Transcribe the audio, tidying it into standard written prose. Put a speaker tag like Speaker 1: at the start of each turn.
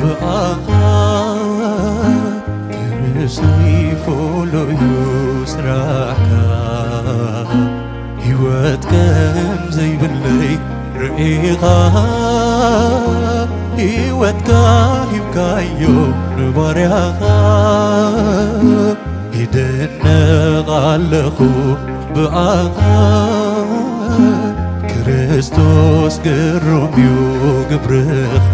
Speaker 1: ብኣኻ ክርሰይፈሎዩ ስራሕካ ሕይወት ከም ዘይብለይ ርኢኻ ሕይወትካ ሂብካዮ ንባርያኻ ይድነቕ ኣለኹ ብኣኻ ክርስቶስ ግሩም እዩ ግብርኻ